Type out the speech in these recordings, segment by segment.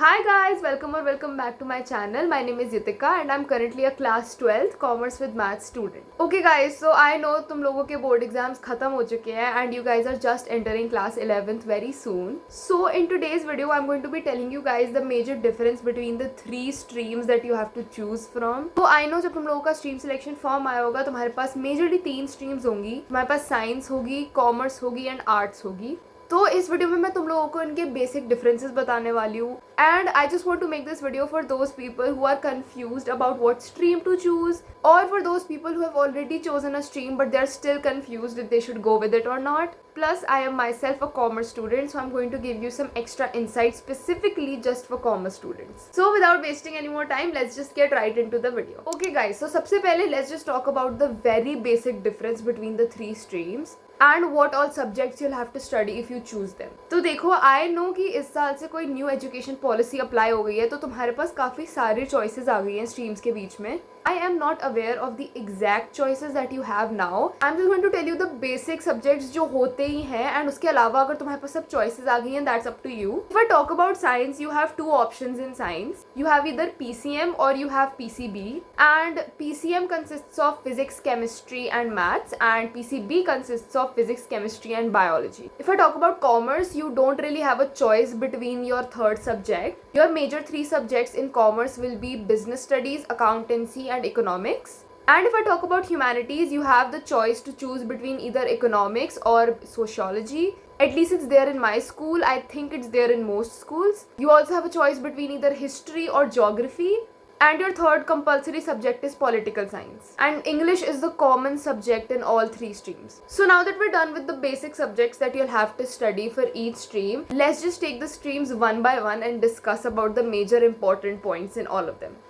Hi guys, welcome back to my channel. My name is Yitika and I'm currently a class 12th commerce with maths student. Okay guys, so I know तुम लोगों के board exams खत्म हो चुके हैं and you guys are just entering class 11th very soon. So in today's video I'm going to be telling you guys the major difference between the three streams that you have to choose from. So I know जब तुम लोगों का stream selection form आया होगा तुम्हारे पास majorly 3 streams होंगी. तुम्हारे पास science होगी, commerce होगी and arts होगी. तो इस वीडियो में मैं तुम लोगों को इनके बेसिक डिफरेंसेस बताने वाली हूँ and I just want to make this video for those people who are confused about what stream to choose और for those people who have already chosen a stream but they are still confused if they should go with it और not. Plus, I am myself a commerce student, so I'm going to give you some extra insights specifically just for commerce students. So, without wasting any more time, let's just get right into the video. Okay, guys. So, सबसे पहले let's just talk about the very basic difference between the three streams and what all subjects you'll have to study if you choose them. तो देखो, I know कि इस साल से कोई new education policy apply हो गई है, तो तुम्हारे पास काफी सारी choices आ गई हैं streams के बीच में. I am not aware of the exact choices that you have now. I'm just going to tell you the basic subjects जो होते ही हैं and उसके अलावा अगर तुम्हारे पास सब choices आ गई हैं that's up to you. If I talk about science, you have two options in science. You have either PCM or you have PCB. And PCM consists of physics, chemistry and maths and PCB consists of physics, chemistry and biology. If I talk about commerce, you don't really have a choice between your third subject. Your major three subjects in commerce will be business studies, accountancy and economics. And if I talk about humanities, you have the choice to choose between either economics or sociology. At least it's there in my school. I think it's there in most schools. You also have a choice between either history or geography. And your third compulsory subject is political science. And English is the common subject in all three streams. So now that we're done with the basic subjects that you'll have to study for each stream, let's just take the streams one by one and discuss about the major important points in all of them.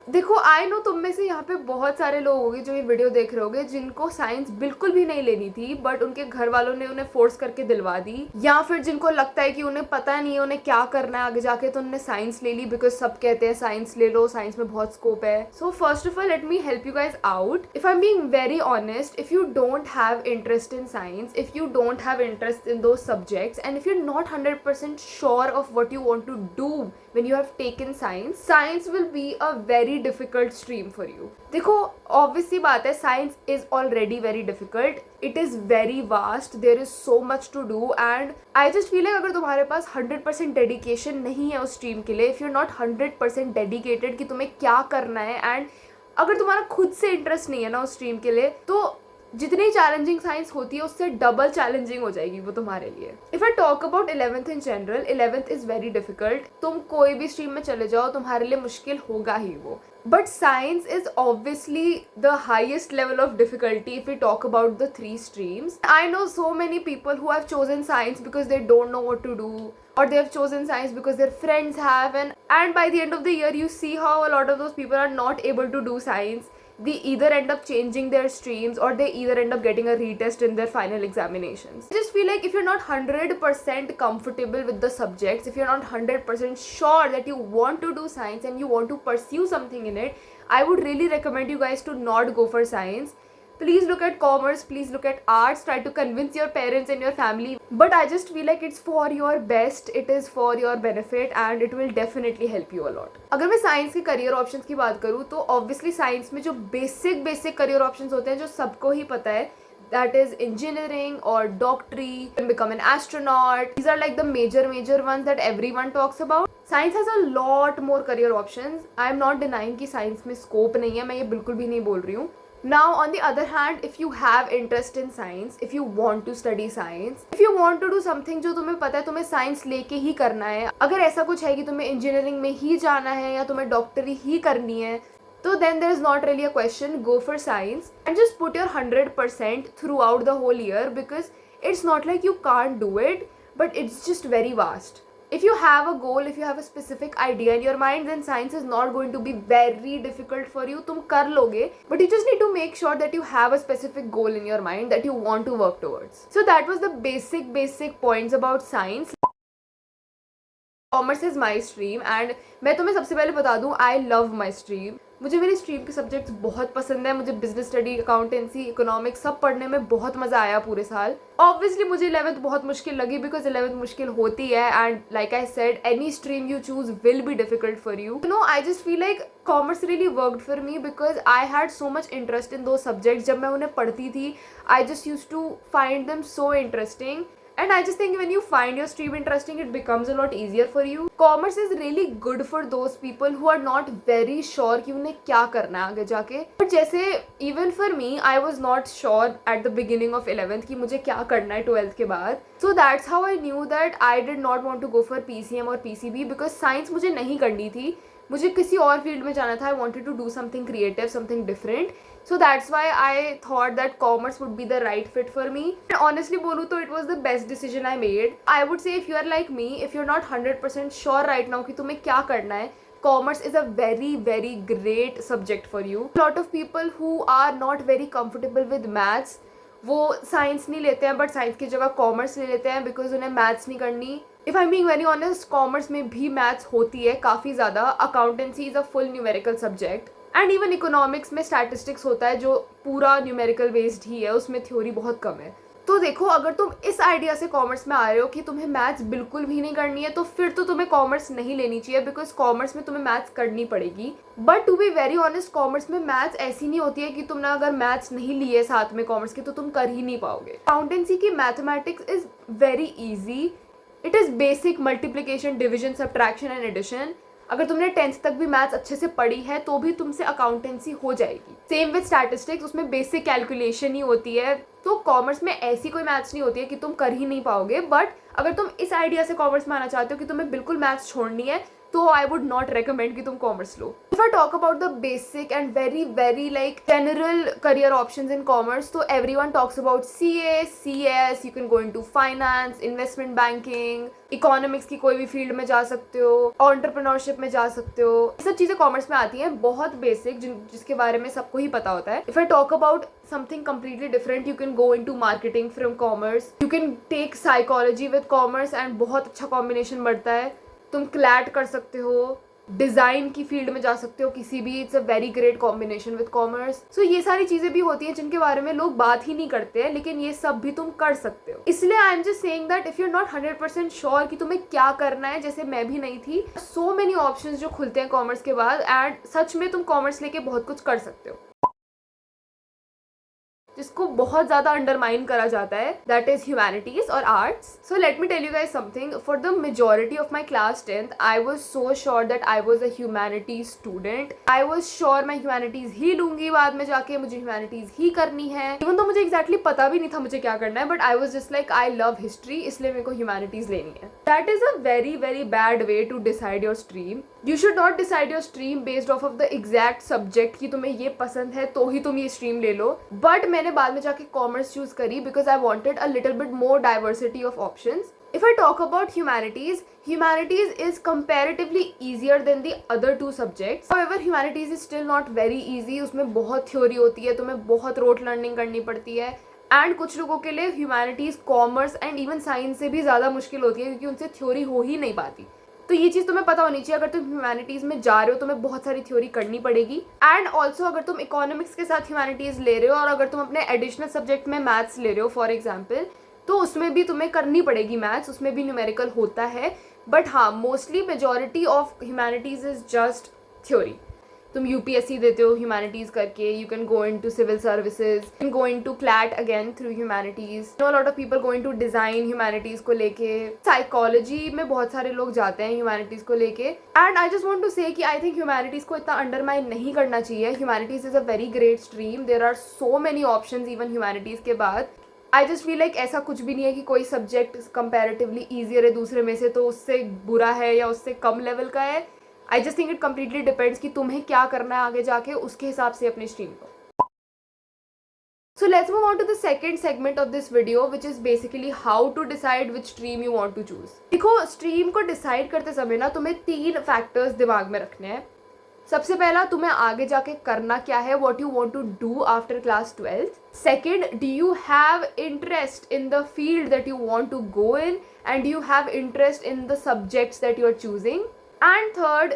देखो I know तुम में से यहाँ पे बहुत सारे लोग होंगे जो ये वीडियो देख रहे होंगे जिनको साइंस बिल्कुल भी नहीं लेनी थी बट उनके घर वालों ने उन्हें फोर्स करके दिलवा दी, या फिर जिनको लगता है कि उन्हें पता नहीं है उन्हें क्या करना है आगे जाके तो उन्होंने साइंस ले ली बिकॉज सब कहते हैं साइंस ले लो, साइंस में बहुत स्कोप है. So first of all let me help you guys out. If I am being very honest, if you don't have interest in science, if you don't have interest in those subjects and if you are not 100% sure of what you want to do when you have taken science will be a very difficult stream for you. देखो obviously बात है, science is already very difficult, it is very vast, there is so much to do and I just feel like अगर तुम्हारे पास 100% dedication नहीं है उस stream के लिए, if you're not 100% dedicated कि तुम्हें क्या करना है and अगर तुम्हारा खुद से इंटरेस्ट नहीं है ना उस स्ट्रीम के लिए तो जितनी चैलेंजिंग साइंस होती है उससे डबल चैलेंजिंग हो जाएगी वो तुम्हारे लिए. If I talk about 11th in general, 11th is very difficult. तुम कोई भी स्ट्रीम में चले जाओ तुम्हारे लिए मुश्किल होगा ही वो. But science is obviously the highest level of difficulty if we talk about the three streams. I know so many people who have chosen science because they don't know what to do, or they have chosen science because their friends have, and by the end of the year you see how a lot of those people are not able to do science. They either end up changing their streams or they either end up getting a retest in their final examinations. I just feel like if you're not 100% comfortable with the subjects, if you're not 100% sure that you want to do science and you want to pursue something in it, I would really recommend you guys to not go for science. Please look at commerce, please look at arts, try to convince your parents and your family. But I just feel like it's for your best, it is for your benefit and it will definitely help you a lot. अगर मैं science के career options की बात करूँ तो obviously science में जो basic career options होते हैं जो सबको ही पता है, that is engineering or doctory, you can become an astronaut. These are like the major ones that everyone talks about. Science has a lot more career options. I am not denying कि science में scope नहीं है, मैं ये बिल्कुल भी नहीं बोल रही हूँ. Now on the other hand, if you have interest in science, if you want to study science, if you want to do something जो तुम्हें पता है तुम्हें साइंस लेके ही करना है, अगर ऐसा कुछ है कि तुम्हें इंजीनियरिंग में ही जाना है या तुम्हें डॉक्टरी ही करनी है, तो then there is not really a question, go for science and just put your 100% throughout the whole year because it's not like you can't do it, but it's just very vast. If you have a goal, if you have a specific idea in your mind, then science is not going to be very difficult for you. तुम कर लोगे, but you just need to make sure that you have a specific goal in your mind that you want to work towards. So that was the basic points about science. Commerce is my stream and मैं तुम्हें सबसे पहले बता दूँ I love my stream. मुझे मेरी stream के subjects बहुत पसंद है, मुझे बिजनेस स्टडी, अकाउंटेंसी, इकोनॉमिक्स सब पढ़ने में बहुत मज़ा आया पूरे साल। ऑब्वियसली मुझे 11th बहुत मुश्किल लगी बिकॉज 11th मुश्किल होती है and like I said any stream you choose will be difficult for you know. I just feel like commerce really worked for me because I had so much interest in those subjects. जब मैं उन्हें पढ़ती थी I just use to find them so interesting. And I just think when you find your stream interesting, it becomes a lot easier for you. Commerce is really good for those people who are not very sure कि उन्हें क्या करना है आगे जाके. But जैसे even for me, I was not sure at the beginning of 11th कि मुझे क्या करना है 12th के बाद. So that's how I knew that I did not want to go for PCM और PCB because science मुझे नहीं करनी थी. मुझे किसी और फील्ड में जाना था. I wanted to do something creative, something different. So that's why I thought that commerce would be the right fit for me. And honestly बोलूँ तो it was the best decision I made. I would say if you are like me, if you're not 100% sure right now कि तुम्हें क्या करना है, commerce is a very very great subject for you. A lot of people who are not very comfortable with maths, वो science नहीं लेते हैं but science की जगह कॉमर्स ले लेते हैं बिकॉज उन्हें मैथ्स नहीं करनी. If I am being very honest, commerce में भी मैथ्स होती है काफ़ी ज़्यादा. Accountancy is a full numerical subject and even economics में स्टैटिस्टिक्स होता है जो पूरा न्यूमेरिकल बेस्ड ही है, उसमें थ्योरी बहुत कम है. तो देखो, अगर तुम इस आइडिया से कॉमर्स में आ रहे हो कि तुम्हें मैथ्स बिल्कुल भी नहीं करनी है तो फिर तो तुम्हें कॉमर्स नहीं लेनी चाहिए बिकॉज कॉमर्स में तुम्हें मैथ्स करनी पड़ेगी. But to be very honest, commerce में मैथ्स ऐसी नहीं होती है कि तुमने अगर मैथ्स नहीं लिए साथ में कॉमर्स की तो तुम कर ही नहीं पाओगे. अकाउंटेंसी की mathematics is very easy. It is basic multiplication, division, subtraction and addition. अगर तुमने 10th तक भी मैथ्स अच्छे से पढ़ी है तो भी तुमसे अकाउंटेंसी हो जाएगी. सेम विद स्टैटिस्टिक्स, उसमें बेसिक कैलकुलेशन ही होती है. तो कॉमर्स में ऐसी कोई मैथ्स नहीं होती है कि तुम कर ही नहीं पाओगे. बट अगर तुम इस आइडिया से कॉमर्स में आना चाहते हो कि तुम्हें बिल्कुल मैथ्स छोड़नी है तो आई वुड नॉट रिकमेंड कि तुम कॉमर्स लो. If I talk about the basic and very very like general career options in commerce, तो everyone talks about CA, CS, you can go into finance, investment banking, economics की कोई भी field में जा सकते हो, एंटरप्रेन्योरशिप में जा सकते हो. ये सब चीज़ें कॉमर्स में आती हैं, बहुत बेसिक, जिसके बारे में सबको ही पता होता है. If I talk about something completely different, you can go into marketing from commerce, you can take psychology with commerce and बहुत अच्छा कॉम्बिनेशन बढ़ता है. तुम क्लैट कर सकते हो, डिज़ाइन की फील्ड में जा सकते हो किसी भी. It's a very great combination with commerce. So ये सारी चीज़ें भी होती हैं जिनके बारे में लोग बात ही नहीं करते हैं, लेकिन ये सब भी तुम कर सकते हो. इसलिए I am just saying that if you are not 100% sure कि तुम्हें क्या करना है, जैसे मैं भी नहीं थी, सो मेनी ऑप्शंस जो खुलते हैं कॉमर्स के बाद एंड सच में तुम कॉमर्स लेके बहुत कुछ कर सकते हो. जिसको बहुत ज़्यादा अंडरमाइन करा जाता है, दैट इज ह्यूमैनिटीज और arts. So let me tell you guys something. For the majority of my class 10th I was so sure that I was a humanities student. I was sure मैं humanities ही लूंगी बाद में जाके, मुझे humanities ही करनी है. इवन तो मुझे एक्जैक्टली पता भी नहीं था मुझे क्या करना है, but I was just like I love history, इसलिए मेरे को ह्यूमैनिटीज लेनी है. That is a very very bad way to decide your stream. You should not decide your stream based of the exact subject कि तुम्हें ये पसंद है तो ही तुम ये स्ट्रीम ले लो. बट मैंने बाद में जाके कॉमर्स चूज करी because I wanted a little bit more diversity of options. If I talk about humanities, humanities is comparatively easier than the other two subjects. However, humanities is still not very easy. उसमें बहुत theory होती है, तुम्हें बहुत rote learning करनी पड़ती है. And कुछ लोगों के लिए humanities, commerce and even science से भी ज़्यादा मुश्किल होती है क्योंकि उनसे थ्योरी हो ही नहीं पाती. तो ये चीज़ तुम्हें पता होनी चाहिए. अगर तुम ह्यूमैनिटीज़ में जा रहे हो तुम्हें बहुत सारी थ्योरी करनी पड़ेगी. एंड ऑल्सो अगर तुम इकोनॉमिक्स के साथ ह्यूमैनिटीज़ ले रहे हो और अगर तुम अपने एडिशनल सब्जेक्ट में मैथ्स ले रहे हो फॉर एग्जाम्पल, तो उसमें भी तुम्हें करनी पड़ेगी मैथ्स. उसमें भी न्यूमेरिकल होता है. बट हाँ, mostly majority of humanities is just theory. तुम UPSC देते हो ह्यूमैनिटीज़ करके, you can go in to civil services, can go in to CLAT again through humanities. No lot of people go in to design humanities को लेके. Psychology में बहुत सारे लोग जाते हैं ह्यूमैनिटीज़ को लेके. And I just want to say कि आई थिंक ह्यूमैनिटीज़ को इतना अंडरमाइन नहीं करना चाहिए. Humanities is a very great stream. There are so many options even humanities के बाद. आई जस्ट फील लाइक ऐसा कुछ भी नहीं है कि कोई सब्जेक्ट कंपैरेटिवली ईजियर है दूसरे में से तो उससे बुरा है या उससे कम लेवल का है. I just think it completely depends कि तुम्हें क्या करना है आगे जाके, उसके हिसाब से अपनी स्ट्रीम को. So let's move on to the second segment of this video, which is basically how to decide which stream you want to choose. देखो, स्ट्रीम को डिसाइड करते समय ना तुम्हें 3 फैक्टर्स दिमाग में रखने हैं. सबसे पहला, तुम्हें आगे जाके करना क्या है, what you want to do after class 12th. Second, do you have interest in the field that you want to go in and do you have interest in the subjects that you are choosing. And third,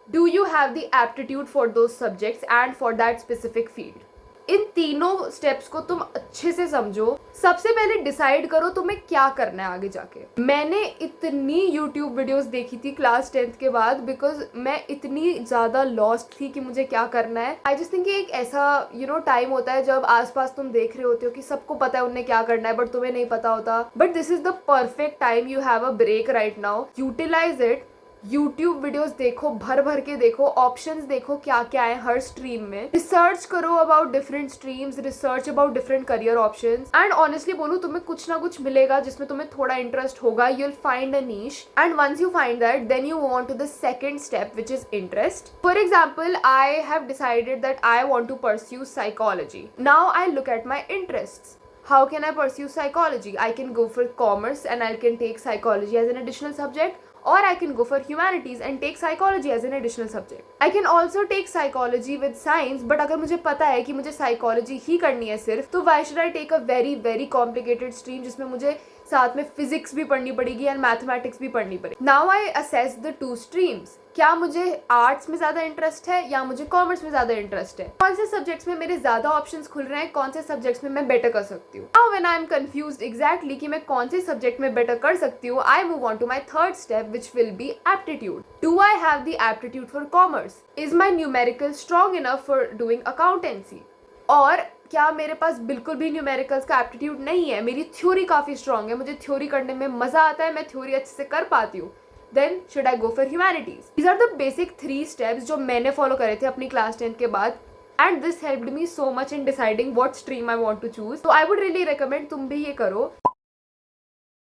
do you have the aptitude for those subjects and for that specific field. इन तीनों steps को तुम अच्छे से समझो। सबसे पहले decide करो तुम्हें क्या करना है आगे जाके। मैंने इतनी YouTube वीडियोस देखी थी क्लास 10th के बाद, बिकॉज मैं इतनी ज़्यादा लॉस्ट थी कि मुझे क्या करना है। आई जस्ट थिंक कि एक ऐसा टाइम होता है जब आसपास तुम देख रहे होते हो कि सबको पता है उन्हें क्या करना है, बट तुम्हें नहीं पता होता। But this is the perfect time, you have a break right now, utilise it. YouTube videos देखो, भर भर के देखो, ऑप्शंस देखो क्या क्या है हर स्ट्रीम में, रिसर्च करो about different streams, research about different career options, and honestly बोलूं तुम्हें कुछ ना कुछ मिलेगा जिसमें तुम्हें थोड़ा इंटरेस्ट होगा। You will find a niche, and once you find that then you want to the second step which is interest. For example, I have decided that I want to pursue psychology. Now I look at my interests. How can I pursue psychology? I can go for commerce and I can take psychology as an additional subject, or I can go for humanities and take psychology as an additional subject. I can also take psychology with science, but अगर मुझे पता है कि मुझे psychology ही करनी है सिर्फ, तो why should I take a very very complicated stream जिसमें मुझे साथ में फिजिक्स भी पढ़नी पड़ेगी एंड मैथमेटिक्स भी पढ़नी पड़ेगी। Now I assess the two streams. क्या मुझे आर्ट्स में ज़्यादा इंटरेस्ट है या मुझे कॉमर्स में ज़्यादा इंटरेस्ट है, कौन से सब्जेक्ट्स में मेरे ज़्यादा ऑप्शंस खुल रहे हैं, कौन से सब्जेक्ट्स में मैं बेटर कर सकती हूँ। Now when I am confused exactly कि मैं कौन से सब्जेक्ट में बेटर कर सकती हूँ, I move on to my third step which will be aptitude. Do I have the aptitude for commerce? Is my numerical strong enough for doing accountancy? और क्या मेरे पास बिल्कुल भी न्यूमेरिकल्स का एप्टीट्यूड नहीं है, मेरी थ्योरी काफ़ी स्ट्रॉन्ग है, मुझे थ्योरी करने में मज़ा आता है, मैं थ्योरी अच्छे से कर पाती हूँ, then should I go for humanities? These are the basic 3 steps जो मैंने फॉलो करे थे अपनी क्लास 10th के बाद, and this helped me so much in deciding what stream I want to choose. तो आई वुड रियली रिकमेंड तुम भी ये करो.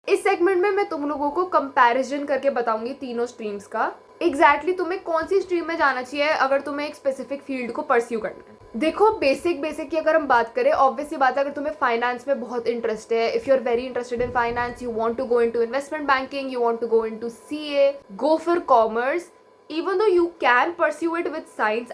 इस सेगमेंट में मैं तुम लोगों को कंपैरिजन करके बताऊंगी तीनों स्ट्रीम्स का, एग्जैक्टली तुम्हें कौन सी स्ट्रीम में जाना चाहिए अगर तुम्हें एक स्पेसिफिक फील्ड को परस्यू करना है. देखो बेसिक की अगर हम बात करें, ऑब्वियसली बात है, अगर तुम्हें फाइनेंस में बहुत इंटरेस्ट है, if you are very interested in finance, you want to go into investment banking, you want to go into CA, go for commerce. Even though you can pursue it with science,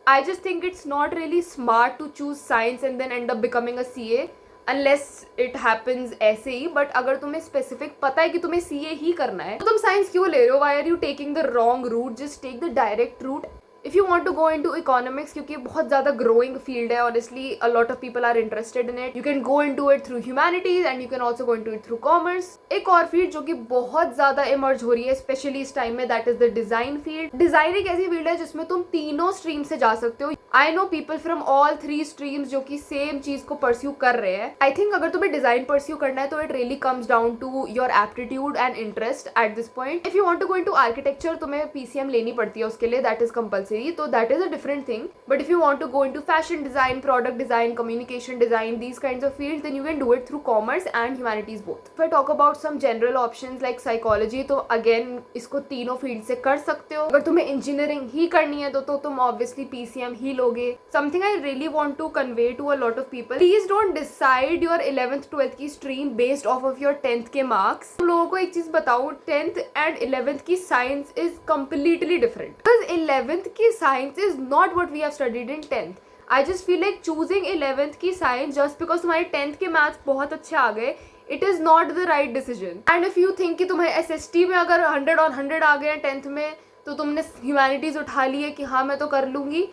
I just think it's not really smart to choose science and then end up becoming a CA unless it happens ऐसे ही. But अगर तुम्हें specific पता है कि तुम्हें CA ही करना है तो तुम साइंस क्यों ले रहे हो? Why are you taking the wrong route? Just take the direct route. If you want to go into economics, क्योंकि बहुत ज़्यादा growing field है, honestly a lot of people are interested in it. You can go into it through humanities and you can also go into it through commerce. एक और field जो कि बहुत ज़्यादा emerge हो रही है स्पेशली इस टाइम में, that is the design field. Design एक ऐसी फील्ड है जिसमें तुम तीनों स्ट्रीम से जा सकते हो. I know people from all 3 streams जो कि सेम चीज़ को परस्यू कर रहे हैं. I think अगर तुम्हें डिज़ाइन परस्यू करना है तो it really comes down to your aptitude and interest at this point. If you want to go into architecture, तुम्हें PCM लेनी पड़ती है उसके लिए, that is compulsory. तो that is a different thing. But if you want to go into fashion design, product design, communication design, these kinds of fields, then you can do it through commerce and humanities both. If I talk about some general options like psychology, तो again इसको तीनों field से कर सकते हो. अगर तुम्हें engineering ही करनी है तो तुम obviously PCM ही लोगे. Something I really want to convey to a lot of people: please don't decide your 11th 12th की stream based off of your 10th के marks. तुम लोगों को एक चीज बताऊं, 10th and 11th की science is completely different. Because 11th की science is not what we have studied in 10th. I just feel like choosing 11th की science just because तुम्हारे 10th के maths बहुत अच्छे आ गए, it is not the right decision. And if you think कि तुम्हें SST में अगर 100 on 100 आ गए 10th में तो तुमने humanities उठा ली है कि हाँ मैं तो कर लूँगी,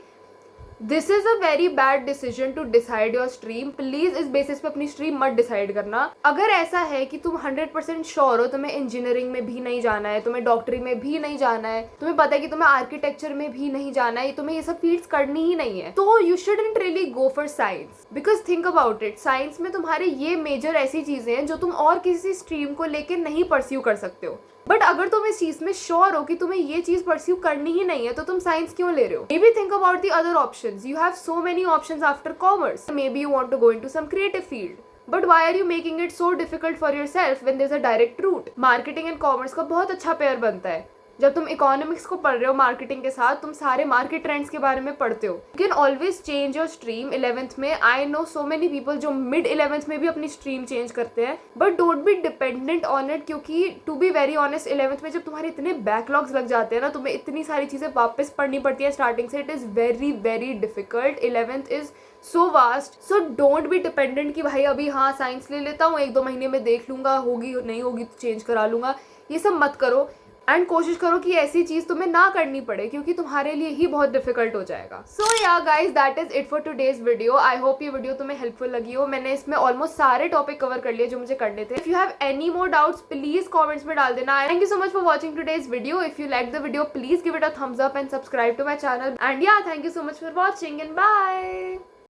this is a very bad decision to decide your stream. Please इस बेसिस पे अपनी स्ट्रीम मत डिसाइड करना. अगर ऐसा है कि तुम 100% श्योर हो तुम्हें इंजीनियरिंग में भी नहीं जाना है, तुम्हें डॉक्टरी में भी नहीं जाना है, तुम्हें पता है कि तुम्हें आर्किटेक्चर में भी नहीं जाना है, तुम्हें ये सब फील्ड्स करनी ही नहीं है, तो you shouldn't really go for science. Because think about it, science में तुम्हारे ये मेजर ऐसी चीजें हैं जो तुम और किसी स्ट्रीम को लेकर नहीं परस्यू कर सकते हो. बट अगर तुम इस चीज में श्योर हो कि तुम्हें ये चीज परस्यू करनी ही नहीं है तो तुम साइंस क्यों ले रहे हो? Maybe think about the other options. You have so many options after commerce. Maybe you want to go into some creative field. But why are you making it so difficult for yourself when there's a direct route? Marketing and commerce का बहुत अच्छा pair बनता है. जब तुम economics को पढ़ रहे हो मार्केटिंग के साथ, तुम सारे मार्केट ट्रेंड्स के बारे में पढ़ते हो. You can always change your stream 11th में. I know so many people जो मिड 11th में भी अपनी स्ट्रीम चेंज करते हैं, but don't be dependent on it. क्योंकि to be very honest 11th में जब तुम्हारे इतने बैकलॉग्स लग जाते हैं ना, तुम्हें इतनी सारी चीज़ें वापस पढ़नी पड़ती है स्टार्टिंग से, it is very very difficult. 11th is so vast. So don't be dependent कि भाई अभी हाँ साइंस ले लेता हूँ, 1-2 महीने में देख लूंगा, होगी नहीं होगी तो चेंज करा लूंगा. ये सब मत करो. एंड कोशिश करो कि ऐसी चीज तुम्हें ना करनी पड़े, क्योंकि तुम्हारे लिए ही बहुत डिफिकल्ट हो जाएगा। सो yeah guys, that is it for today's video. I hope ये वीडियो तुम्हें हेल्पफुल लगी हो। मैंने इसमें ऑलमोस्ट सारे टॉपिक कवर कर लिए जो मुझे करने थे। If you have any more doubts please comments में डाल देना। Thank you so much for watching today's video. If you like the video please give it a thumbs up and subscribe to my channel. And yeah, thank you so much for watching and bye.